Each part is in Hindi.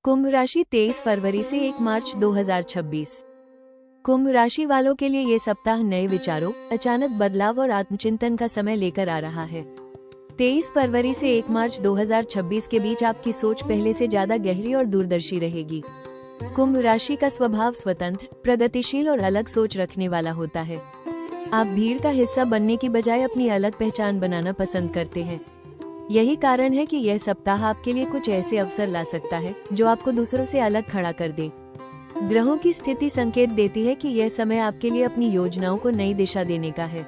कुंभ राशि 23 फरवरी से 1 मार्च 2026। कुंभ राशि वालों के लिए ये सप्ताह नए विचारों, अचानक बदलाव और आत्मचिंतन का समय लेकर आ रहा है। 23 फरवरी से 1 मार्च 2026 के बीच आपकी सोच पहले से ज्यादा गहरी और दूरदर्शी रहेगी। कुंभ राशि का स्वभाव स्वतंत्र, प्रगतिशील और अलग सोच रखने वाला होता है। आप भीड़ का हिस्सा बनने की बजाय अपनी अलग पहचान बनाना पसंद करते हैं। यही कारण है कि यह सप्ताह आपके लिए कुछ ऐसे अवसर ला सकता है जो आपको दूसरों से अलग खड़ा कर दे। ग्रहों की स्थिति संकेत देती है कि यह समय आपके लिए अपनी योजनाओं को नई दिशा देने का है।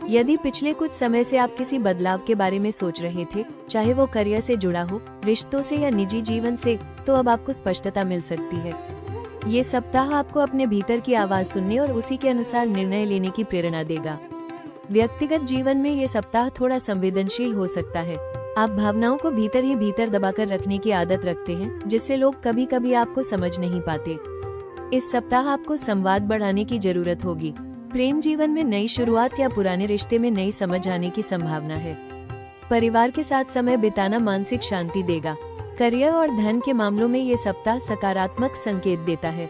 यदि पिछले कुछ समय से आप किसी बदलाव के बारे में सोच रहे थे, चाहे वो करियर से जुड़ा हो, रिश्तों से या निजी जीवन से, तो अब आपको स्पष्टता मिल सकती है। ये सप्ताह आपको अपने भीतर की आवाज सुनने और उसी के अनुसार निर्णय लेने की प्रेरणा देगा। व्यक्तिगत जीवन में ये सप्ताह थोड़ा संवेदनशील हो सकता है। आप भावनाओं को भीतर ही भीतर दबाकर रखने की आदत रखते हैं, जिससे लोग कभी कभी आपको समझ नहीं पाते। इस सप्ताह आपको संवाद बढ़ाने की जरूरत होगी। प्रेम जीवन में नई शुरुआत या पुराने रिश्ते में नई समझ आने की संभावना है। परिवार के साथ समय बिताना मानसिक शांति देगा। करियर और धन के मामलों में ये सप्ताह सकारात्मक संकेत देता है।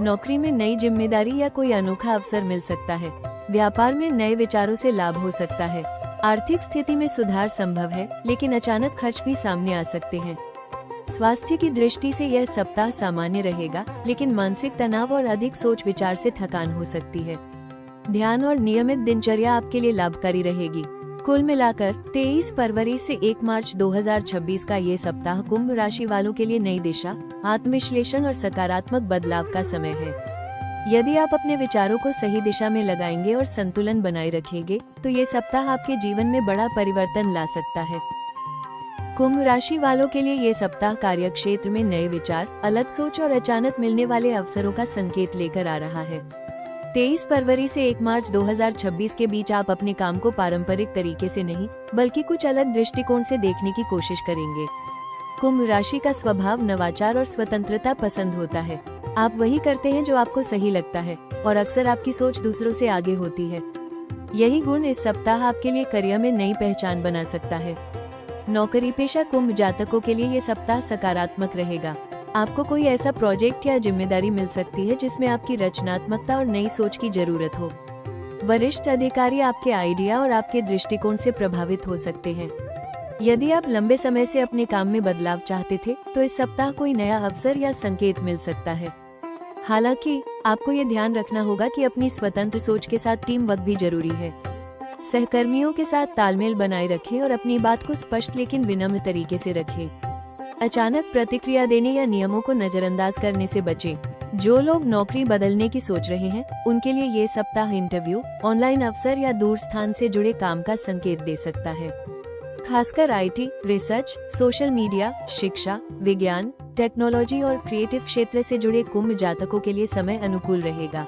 नौकरी में नई जिम्मेदारी या कोई अनोखा अवसर मिल सकता है। व्यापार में नए विचारों से लाभ हो सकता है। आर्थिक स्थिति में सुधार संभव है, लेकिन अचानक खर्च भी सामने आ सकते हैं। स्वास्थ्य की दृष्टि से यह सप्ताह सामान्य रहेगा, लेकिन मानसिक तनाव और अधिक सोच विचार से थकान हो सकती है। ध्यान और नियमित दिनचर्या आपके लिए लाभकारी रहेगी। कुल मिलाकर 23 फरवरी से 1 मार्च 2026 का ये सप्ताह कुंभ राशि वालों के लिए नई दिशा, आत्मविश्लेषण और सकारात्मक बदलाव का समय है। यदि आप अपने विचारों को सही दिशा में लगाएंगे और संतुलन बनाए रखेंगे, तो ये सप्ताह आपके जीवन में बड़ा परिवर्तन ला सकता है। कुंभ राशि वालों के लिए ये सप्ताह कार्यक्षेत्र में नए विचार, अलग सोच और अचानक मिलने वाले अवसरों का संकेत लेकर आ रहा है। 23 फरवरी से 1 मार्च 2026 के बीच आप अपने काम को पारंपरिक तरीके से नहीं, बल्कि कुछ अलग दृष्टिकोण से देखने की कोशिश करेंगे। कुंभ राशि का स्वभाव नवाचार और स्वतंत्रता पसंद होता है। आप वही करते हैं जो आपको सही लगता है, और अक्सर आपकी सोच दूसरों से आगे होती है। यही गुण इस सप्ताह आपके लिए करियर में नई पहचान बना सकता है। नौकरी पेशा कुंभ जातकों के लिए ये सप्ताह सकारात्मक रहेगा। आपको कोई ऐसा प्रोजेक्ट या जिम्मेदारी मिल सकती है जिसमें आपकी रचनात्मकता और नई सोच की जरूरत हो। वरिष्ठ अधिकारी आपके आइडिया और आपके दृष्टिकोण से प्रभावित हो सकते हैं। यदि आप लंबे समय से अपने काम में बदलाव चाहते थे, तो इस सप्ताह कोई नया अवसर या संकेत मिल सकता है। हालांकि आपको ये ध्यान रखना होगा कि अपनी स्वतंत्र सोच के साथ टीम वर्क भी जरूरी है। सहकर्मियों के साथ तालमेल बनाए रखें और अपनी बात को स्पष्ट लेकिन विनम्र तरीके से रखें। अचानक प्रतिक्रिया देने या नियमों को नजरअंदाज करने से बचें। जो लोग नौकरी बदलने की सोच रहे हैं, उनके लिए ये सप्ताह इंटरव्यू, ऑनलाइन अवसर या दूर स्थान से जुड़े काम का संकेत दे सकता है। खासकर आईटी, रिसर्च, सोशल मीडिया, शिक्षा, विज्ञान, टेक्नोलॉजी और क्रिएटिव क्षेत्र से जुड़े कुंभ जातकों के लिए समय अनुकूल रहेगा।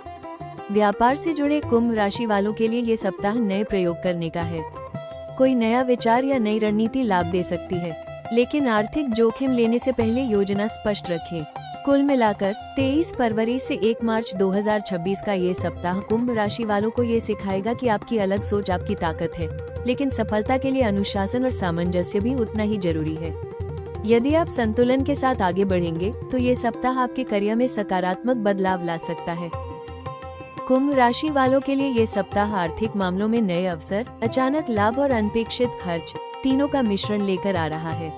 व्यापार से जुड़े कुंभ राशि वालों के लिए ये सप्ताह नए प्रयोग करने का है। कोई नया विचार या नई रणनीति लाभ दे सकती है, लेकिन आर्थिक जोखिम लेने से पहले योजना स्पष्ट रखें। कुल मिलाकर 23 फरवरी से 1 मार्च 2026 का ये सप्ताह कुंभ राशि वालों को ये सिखाएगा कि आपकी अलग सोच आपकी ताकत है, लेकिन सफलता के लिए अनुशासन और सामंजस्य भी उतना ही जरूरी है। यदि आप संतुलन के साथ आगे बढ़ेंगे, तो ये सप्ताह आपके करियर में सकारात्मक बदलाव ला सकता है। कुंभ राशि वालों के लिए ये सप्ताह आर्थिक मामलों में नए अवसर, अचानक लाभ और अनपेक्षित खर्च, तीनों का मिश्रण लेकर आ रहा है।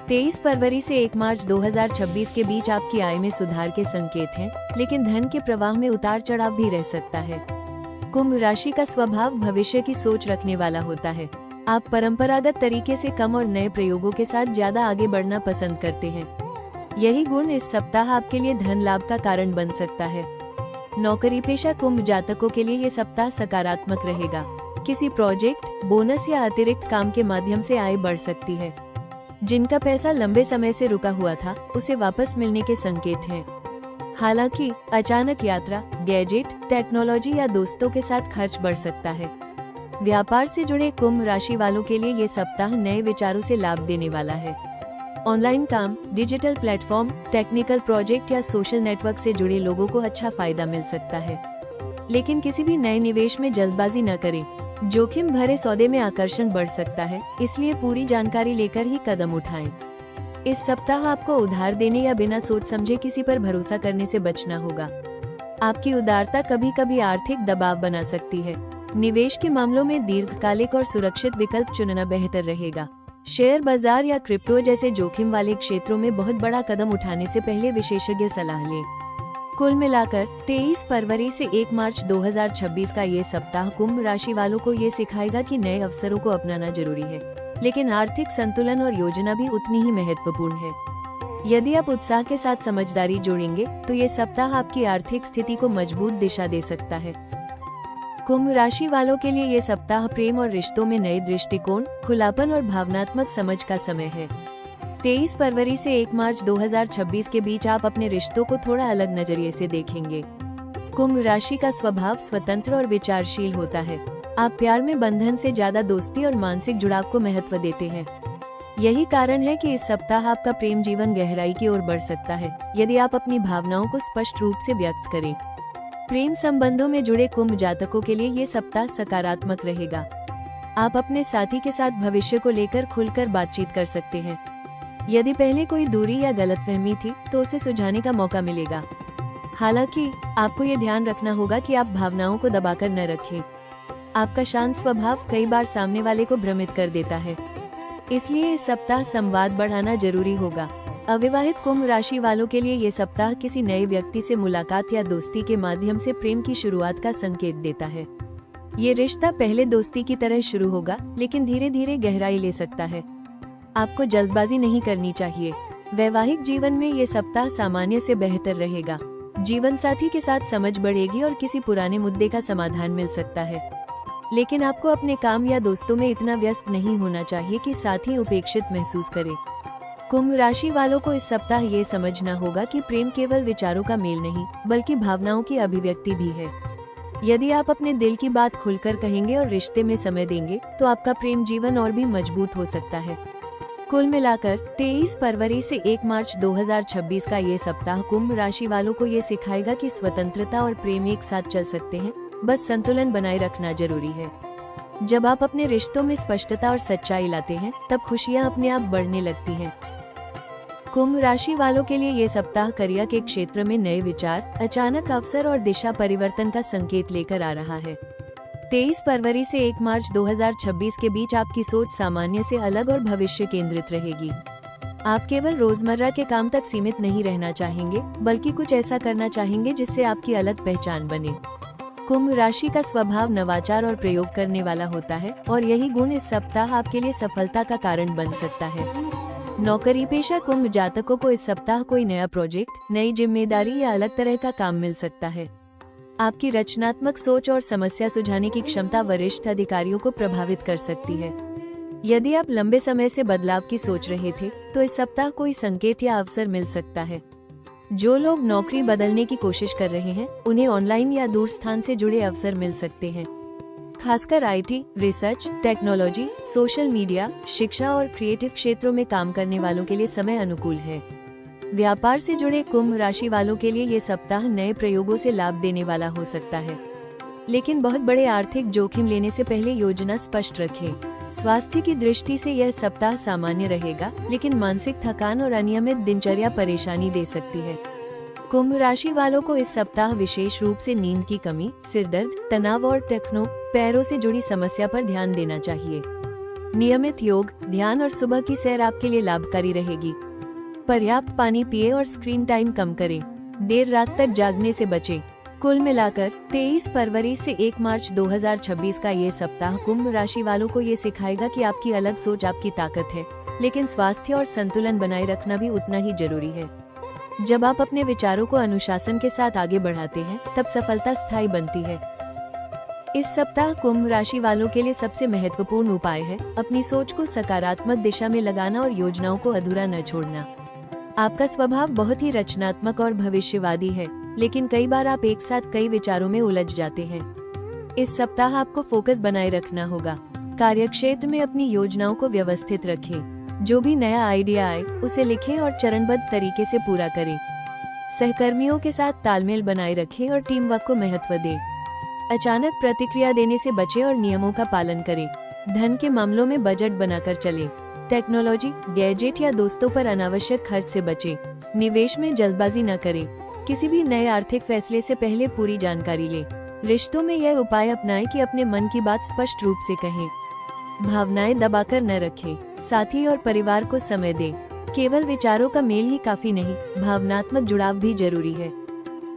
23 फरवरी से 1 मार्च 2026 के बीच आपकी आय में सुधार के संकेत हैं, लेकिन धन के प्रवाह में उतार चढ़ाव भी रह सकता है। कुंभ राशि का स्वभाव भविष्य की सोच रखने वाला होता है। आप परंपरागत तरीके से कम और नए प्रयोगों के साथ ज्यादा आगे बढ़ना पसंद करते हैं। यही गुण इस सप्ताह आपके लिए धन लाभ का कारण बन सकता है। नौकरी पेशा कुंभ जातकों के लिए ये सप्ताह सकारात्मक रहेगा। किसी प्रोजेक्ट, बोनस या अतिरिक्त काम के माध्यम से आय बढ़ सकती है। जिनका पैसा लंबे समय से रुका हुआ था, उसे वापस मिलने के संकेत हैं। हालांकि अचानक यात्रा, गैजेट, टेक्नोलॉजी या दोस्तों के साथ खर्च बढ़ सकता है। व्यापार से जुड़े कुंभ राशि वालों के लिए ये सप्ताह नए विचारों से लाभ देने वाला है। ऑनलाइन काम, डिजिटल प्लेटफॉर्म, टेक्निकल प्रोजेक्ट या सोशल नेटवर्क से जुड़े लोगों को अच्छा फायदा मिल सकता है। लेकिन किसी भी नए निवेश में जल्दबाजी न करें। जोखिम भरे सौदे में आकर्षण बढ़ सकता है, इसलिए पूरी जानकारी लेकर ही कदम उठाएं। इस सप्ताह आपको उधार देने या बिना सोच समझे किसी पर भरोसा करने से बचना होगा। आपकी उदारता कभी कभी आर्थिक दबाव बना सकती है। निवेश के मामलों में दीर्घकालिक और सुरक्षित विकल्प चुनना बेहतर रहेगा। शेयर बाजार या क्रिप्टो जैसे जोखिम वाले क्षेत्रों में बहुत बड़ा कदम उठाने से पहले विशेषज्ञ सलाह लें। कुल मिलाकर 23 फरवरी से 1 मार्च 2026 का ये सप्ताह कुंभ राशि वालों को ये सिखाएगा कि नए अवसरों को अपनाना जरूरी है, लेकिन आर्थिक संतुलन और योजना भी उतनी ही महत्वपूर्ण है। यदि आप उत्साह के साथ समझदारी जोड़ेंगे तो ये सप्ताह आपकी आर्थिक स्थिति को मजबूत दिशा दे सकता है। कुंभ राशि वालों के लिए ये सप्ताह प्रेम और रिश्तों में नए दृष्टिकोण, खुलापन और भावनात्मक समझ का समय है। 23 फरवरी से 1 मार्च 2026 के बीच आप अपने रिश्तों को थोड़ा अलग नजरिए से देखेंगे। कुंभ राशि का स्वभाव स्वतंत्र और विचारशील होता है। आप प्यार में बंधन से ज्यादा दोस्ती और मानसिक जुड़ाव को महत्व देते हैं। यही कारण है कि इस सप्ताह आपका प्रेम जीवन गहराई की ओर बढ़ सकता है, यदि आप अपनी भावनाओं को स्पष्ट रूप से व्यक्त करें। प्रेम संबंधों में जुड़े कुंभ जातकों के लिए ये सप्ताह सकारात्मक रहेगा। आप अपने साथी के साथ भविष्य को लेकर खुलकर बातचीत कर सकते हैं। यदि पहले कोई दूरी या गलतफहमी थी तो उसे सुलझाने का मौका मिलेगा। हालांकि आपको ये ध्यान रखना होगा कि आप भावनाओं को दबाकर न रखें। आपका शांत स्वभाव कई बार सामने वाले को भ्रमित कर देता है, इसलिए इस सप्ताह संवाद बढ़ाना जरूरी होगा। अविवाहित कुंभ राशि वालों के लिए ये सप्ताह किसी नए व्यक्ति से मुलाकात या दोस्ती के माध्यम से प्रेम की शुरुआत का संकेत देता है। ये रिश्ता पहले दोस्ती की तरह शुरू होगा, लेकिन धीरे धीरे गहराई ले सकता है। आपको जल्दबाजी नहीं करनी चाहिए। वैवाहिक जीवन में ये सप्ताह सामान्य से बेहतर रहेगा। जीवन साथी के साथ समझ बढ़ेगी और किसी पुराने मुद्दे का समाधान मिल सकता है। लेकिन आपको अपने काम या दोस्तों में इतना व्यस्त नहीं होना चाहिए कि साथी उपेक्षित महसूस करे। कुंभ राशि वालों को इस सप्ताह ये समझना होगा कि प्रेम केवल विचारों का मेल नहीं, बल्कि भावनाओं की अभिव्यक्ति भी है। यदि आप अपने दिल की बात खुलकर कहेंगे और रिश्ते में समय देंगे तो आपका प्रेम जीवन और भी मजबूत हो सकता है। कुल मिलाकर 23 फरवरी से 1 मार्च 2026 का ये सप्ताह कुंभ राशि वालों को ये सिखाएगा कि स्वतंत्रता और प्रेम एक साथ चल सकते हैं, बस संतुलन बनाए रखना जरूरी है। जब आप अपने रिश्तों में स्पष्टता और सच्चाई लाते हैं, तब खुशियां अपने आप बढ़ने लगती हैं। कुंभ राशि वालों के लिए ये सप्ताह करियर के क्षेत्र में नए विचार, अचानक अवसर और दिशा परिवर्तन का संकेत लेकर आ रहा है। 23 फरवरी से 1 मार्च 2026 के बीच आपकी सोच सामान्य से अलग और भविष्य केंद्रित रहेगी। आप केवल रोजमर्रा के काम तक सीमित नहीं रहना चाहेंगे, बल्कि कुछ ऐसा करना चाहेंगे जिससे आपकी अलग पहचान बने। कुंभ राशि का स्वभाव नवाचार और प्रयोग करने वाला होता है, और यही गुण इस सप्ताह आपके लिए सफलता का कारण बन सकता है। नौकरी पेशा कुंभ जातकों को इस सप्ताह कोई नया प्रोजेक्ट, नई जिम्मेदारी या अलग तरह का काम मिल सकता है। आपकी रचनात्मक सोच और समस्या सुलझाने की क्षमता वरिष्ठ अधिकारियों को प्रभावित कर सकती है। यदि आप लंबे समय से बदलाव की सोच रहे थे, तो इस सप्ताह कोई संकेत या अवसर मिल सकता है। जो लोग नौकरी बदलने की कोशिश कर रहे हैं, उन्हें ऑनलाइन या दूर स्थान से जुड़े अवसर मिल सकते हैं। खासकर IT, research, technology, social media, शिक्षा और क्रिएटिव क्षेत्रों में काम करने वालों के लिए समय अनुकूल है। व्यापार से जुड़े कुंभ राशि वालों के लिए ये सप्ताह नए प्रयोगों से लाभ देने वाला हो सकता है, लेकिन बहुत बड़े आर्थिक जोखिम लेने से पहले योजना स्पष्ट रखें। स्वास्थ्य की दृष्टि से यह सप्ताह सामान्य रहेगा, लेकिन मानसिक थकान और अनियमित दिनचर्या परेशानी दे सकती है। कुंभ राशि वालों को इस सप्ताह विशेष रूप से नींद की कमी, सिरदर्द, तनाव और टखनों, पैरों से जुड़ी समस्या पर ध्यान देना चाहिए। नियमित योग, ध्यान और सुबह की सैर आपके लिए लाभकारी रहेगी। पर्याप्त पानी पिए और स्क्रीन टाइम कम करें। देर रात तक जागने से बचें। कुल मिलाकर 23 फरवरी से 1 मार्च 2026 का ये सप्ताह कुंभ राशि वालों को ये सिखाएगा कि आपकी अलग सोच आपकी ताकत है, लेकिन स्वास्थ्य और संतुलन बनाए रखना भी उतना ही जरूरी है। जब आप अपने विचारों को अनुशासन के साथ आगे बढ़ाते हैं, तब सफलता स्थायी बनती है। इस सप्ताह कुंभ राशि वालों के लिए सबसे महत्वपूर्ण उपाय है अपनी सोच को सकारात्मक दिशा में लगाना और योजनाओं को अधूरा न छोड़ना। आपका स्वभाव बहुत ही रचनात्मक और भविष्यवादी है, लेकिन कई बार आप एक साथ कई विचारों में उलझ जाते हैं। इस सप्ताह आपको फोकस बनाए रखना होगा। कार्यक्षेत्र में अपनी योजनाओं को व्यवस्थित रखें। जो भी नया आइडिया आए, उसे लिखें और चरणबद्ध तरीके से पूरा करें। सहकर्मियों के साथ तालमेल बनाए रखें और टीम वर्क को महत्व दें। अचानक प्रतिक्रिया देने से बचें और नियमों का पालन करें। धन के मामलों में बजट बनाकर चलें। टेक्नोलॉजी, गैजेट या दोस्तों पर अनावश्यक खर्च से बचें। निवेश में जल्दबाजी न करें। किसी भी नए आर्थिक फैसले से पहले पूरी जानकारी लें। रिश्तों में यह उपाय अपनाएं कि अपने मन की बात स्पष्ट रूप से कहें। भावनाएं दबाकर न रखें। साथी और परिवार को समय दें। केवल विचारों का मेल ही काफी नहीं, भावनात्मक जुड़ाव भी जरूरी है।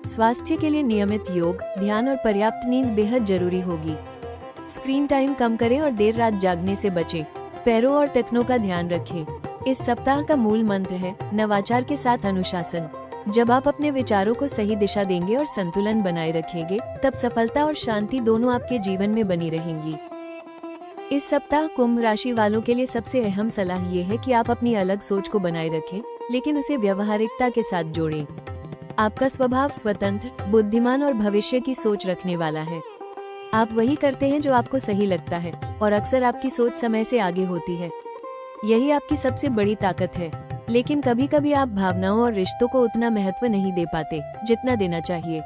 स्वास्थ्य के लिए नियमित योग, ध्यान और पर्याप्त नींद बेहद जरूरी होगी। स्क्रीन टाइम कम करें और देर रात जागने से बचें। पैरों और टखनों का ध्यान रखें। इस सप्ताह का मूल मंत्र है नवाचार के साथ अनुशासन। जब आप अपने विचारों को सही दिशा देंगे और संतुलन बनाए रखेंगे, तब सफलता और शांति दोनों आपके जीवन में बनी रहेंगी। इस सप्ताह कुंभ राशि वालों के लिए सबसे अहम सलाह ये है कि आप अपनी अलग सोच को बनाए रखें, लेकिन उसे व्यावहारिकता के साथ जोड़ें। आपका स्वभाव स्वतंत्र, बुद्धिमान और भविष्य की सोच रखने वाला है। आप वही करते हैं जो आपको सही लगता है और अक्सर आपकी सोच समय से आगे होती है। यही आपकी सबसे बड़ी ताकत है। लेकिन कभी कभी आप भावनाओं और रिश्तों को उतना महत्व नहीं दे पाते जितना देना चाहिए।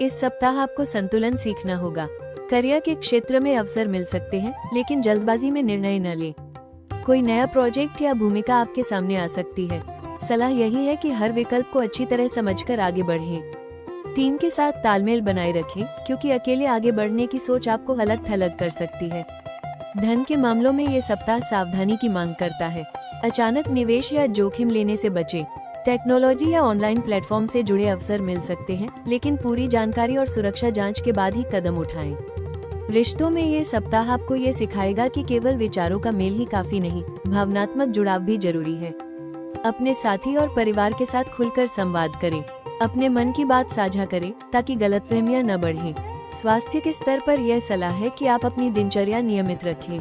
इस सप्ताह आपको संतुलन सीखना होगा। करियर के क्षेत्र में अवसर मिल सकते हैं, लेकिन जल्दबाजी में निर्णय न लें। कोई नया प्रोजेक्ट या भूमिका आपके सामने आ सकती है। सलाह यही है कि हर विकल्प को अच्छी तरह समझकर आगे बढ़ें। टीम के साथ तालमेल बनाए रखें, क्योंकि अकेले आगे बढ़ने की सोच आपको अलग थलग कर सकती है। धन के मामलों में ये सप्ताह सावधानी की मांग करता है। अचानक निवेश या जोखिम लेने से बचें। टेक्नोलॉजी या ऑनलाइन प्लेटफॉर्म से जुड़े अवसर मिल सकते हैं, लेकिन पूरी जानकारी और सुरक्षा जांच के बाद ही कदम उठाएं। रिश्तों में ये सप्ताह आपको ये सिखाएगा कि केवल विचारों का मेल ही काफी नहीं, भावनात्मक जुड़ाव भी जरूरी है। अपने साथी और परिवार के साथ खुलकर संवाद करें। अपने मन की बात साझा करें ताकि गलतफहमियां न बढ़ें। स्वास्थ्य के स्तर पर यह सलाह है कि आप अपनी दिनचर्या नियमित रखें।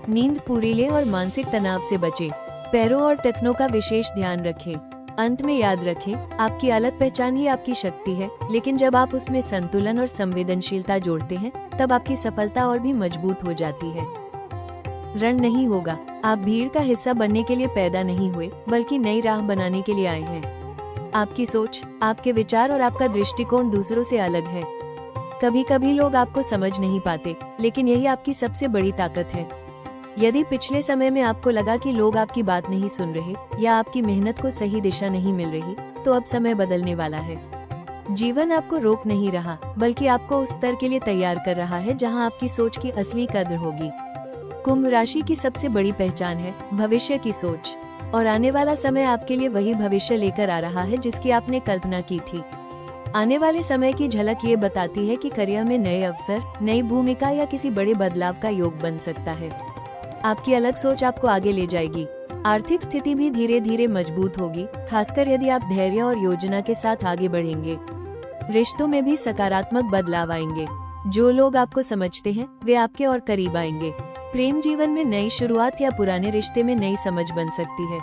नींद पूरी लें और मानसिक तनाव से बचें। पैरों और टखनों का विशेष ध्यान रखें। अंत में याद रखें, आपकी अलग पहचान ही आपकी शक्ति है, लेकिन जब आप उसमें संतुलन और संवेदनशीलता जोड़ते हैं, तब आपकी सफलता और भी मजबूत हो जाती है। रण नहीं होगा। आप भीड़ का हिस्सा बनने के लिए पैदा नहीं हुए, बल्कि नई राह बनाने के लिए आए हैं। आपकी सोच, आपके विचार और आपका दृष्टिकोण दूसरों से अलग है। कभी कभी लोग आपको समझ नहीं पाते, लेकिन यही आपकी सबसे बड़ी ताकत है। यदि पिछले समय में आपको लगा कि लोग आपकी बात नहीं सुन रहे या आपकी मेहनत को सही दिशा नहीं मिल रही, तो अब समय बदलने वाला है। जीवन आपको रोक नहीं रहा, बल्कि आपको उस स्तर के लिए तैयार कर रहा है जहां आपकी सोच की असली कद्र होगी। कुंभ राशि की सबसे बड़ी पहचान है भविष्य की सोच, और आने वाला समय आपके लिए वही भविष्य लेकर आ रहा है जिसकी आपने कल्पना की थी। आने वाले समय की झलक ये बताती है कि करियर में नए अवसर, नई भूमिका या किसी बड़े बदलाव का योग बन सकता है। आपकी अलग सोच आपको आगे ले जाएगी। आर्थिक स्थिति भी धीरे धीरे मजबूत होगी, खासकर यदि आप धैर्य और योजना के साथ आगे बढ़ेंगे। रिश्तों में भी सकारात्मक बदलाव आएंगे। जो लोग आपको समझते हैं, वे आपके और करीब आएंगे। प्रेम जीवन में नई शुरुआत या पुराने रिश्ते में नई समझ बन सकती है।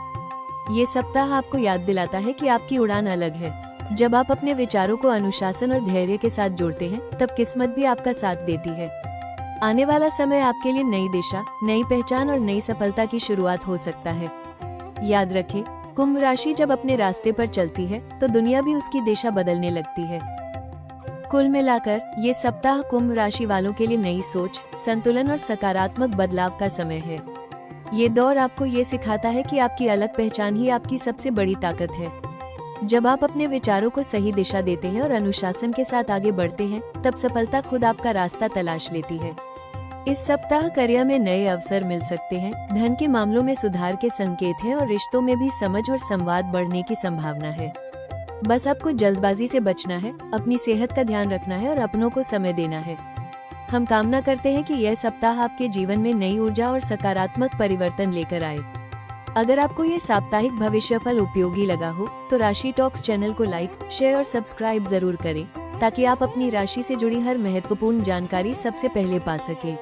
ये सप्ताह आपको याद दिलाता है कि आपकी उड़ान अलग है। जब आप अपने विचारों को अनुशासन और धैर्य के साथ जोड़ते हैं, तब किस्मत भी आपका साथ देती है। आने वाला समय आपके लिए नई दिशा, नई पहचान और नई सफलता की शुरुआत हो सकता है। याद रखें, कुंभ राशि जब अपने रास्ते पर चलती है, तो दुनिया भी उसकी दिशा बदलने लगती है। कुल मिलाकर ये सप्ताह कुंभ राशि वालों के लिए नई सोच, संतुलन और सकारात्मक बदलाव का समय है। ये दौर आपको ये सिखाता है कि आपकी अलग पहचान ही आपकी सबसे बड़ी ताकत है। जब आप अपने विचारों को सही दिशा देते हैं और अनुशासन के साथ आगे बढ़ते हैं, तब सफलता खुद आपका रास्ता तलाश लेती है। इस सप्ताह करियर में नए अवसर मिल सकते हैं, धन के मामलों में सुधार के संकेत हैं और रिश्तों में भी समझ और संवाद बढ़ने की संभावना है। बस आपको जल्दबाजी से बचना है, अपनी सेहत का ध्यान रखना है और अपनों को समय देना है। हम कामना करते हैं कि यह सप्ताह आपके जीवन में नई ऊर्जा और सकारात्मक परिवर्तन लेकर आए। अगर आपको ये साप्ताहिक भविष्यफल उपयोगी लगा हो, तो राशि टॉक्स चैनल को लाइक, शेयर और सब्सक्राइब जरूर करें, ताकि आप अपनी राशि से जुड़ी हर महत्वपूर्ण जानकारी सबसे पहले पा सकें।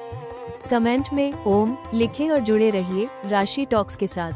कमेंट में ओम लिखें और जुड़े रहिए राशि टॉक्स के साथ।